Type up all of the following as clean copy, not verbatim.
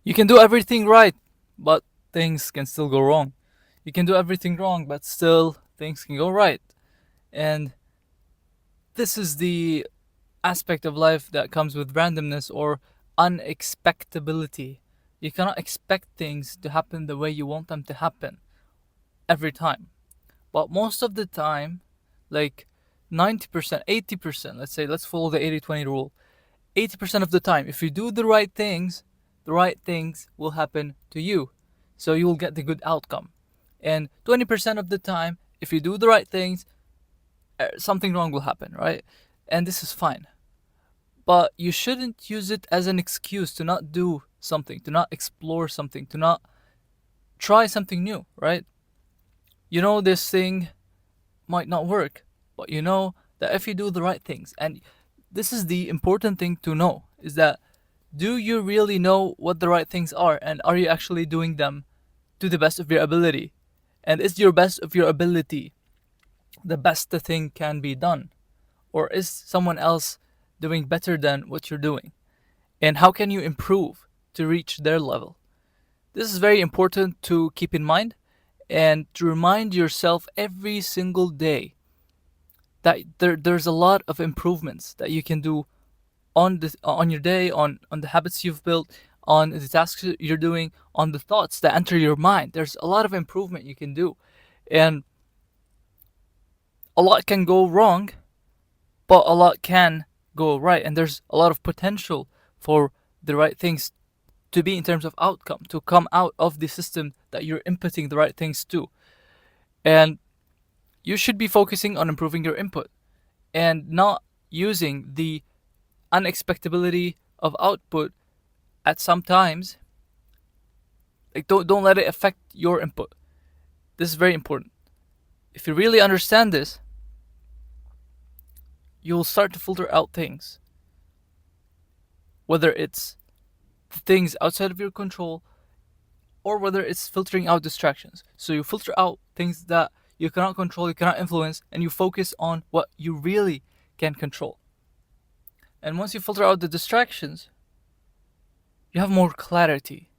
You can do everything right, but things can still go wrong. You can do everything wrong, but still things can go right. And this is the aspect of life that comes with randomness or unexpectability. You cannot expect things to happen the way you want them to happen every time. But most of the time, like 90%, 80%, let's say, let's follow the 80-20 rule. 80% of the time, if you do the right things will happen to you. So you will get the good outcome. And 20% of the time, if you do the right things, something wrong will happen, right? And this is fine. But you shouldn't use it as an excuse to not do something, to not explore something, to not try something new, right? You know this thing might not work, but you know that if you do the right things, and this is the important thing to know, is that do you really know what the right things are, and are you actually doing them to the best of your ability? And is your best of your ability the best the thing can be done? Or is someone else doing better than what you're doing? And how can you improve to reach their level? This is very important to keep in mind and to remind yourself every single day that there's a lot of improvements that you can do on your day, on the habits you've built, on the tasks you're doing, on the thoughts that enter your mind. There's a lot of improvement you can do, and a lot can go wrong, but a lot can go right, and there's a lot of potential for the right things to be in terms of outcome to come out of the system that you're inputting the right things to. And you should be focusing on improving your input and not using the unexpectability of output at some times. Like don't let it affect your input. This is very important. If you really understand this, you'll start to filter out things, whether it's things outside of your control or whether it's filtering out distractions. So you filter out things that you cannot control, you cannot influence, and you focus on what you really can control. And once you filter out the distractions, you have more clarity.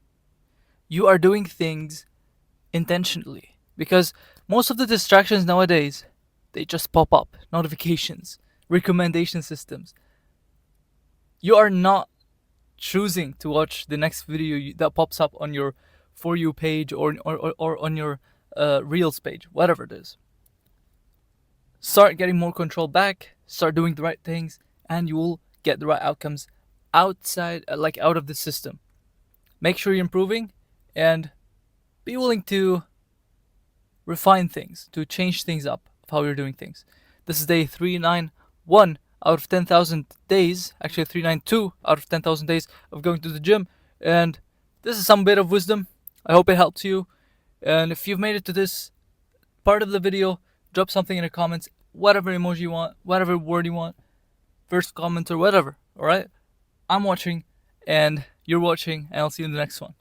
You are doing things intentionally because most of the distractions nowadays, they just pop up, notifications, recommendation systems. You are not choosing to watch the next video that pops up on your for you page or on your reels page, whatever it is. Start getting more control back, start doing the right things, and you will get the right outcomes outside, like out of the system. Make sure you're improving and be willing to refine things, to change things up of how you're doing things. This is day 391 out of 10,000 days, actually 392 out of 10,000 days of going to the gym. And this is some bit of wisdom. I hope it helps you. And if you've made it to this part of the video, drop something in the comments, whatever emoji you want, whatever word you want, first comment or whatever. All right? I'm watching and you're watching, and I'll see you in the next one.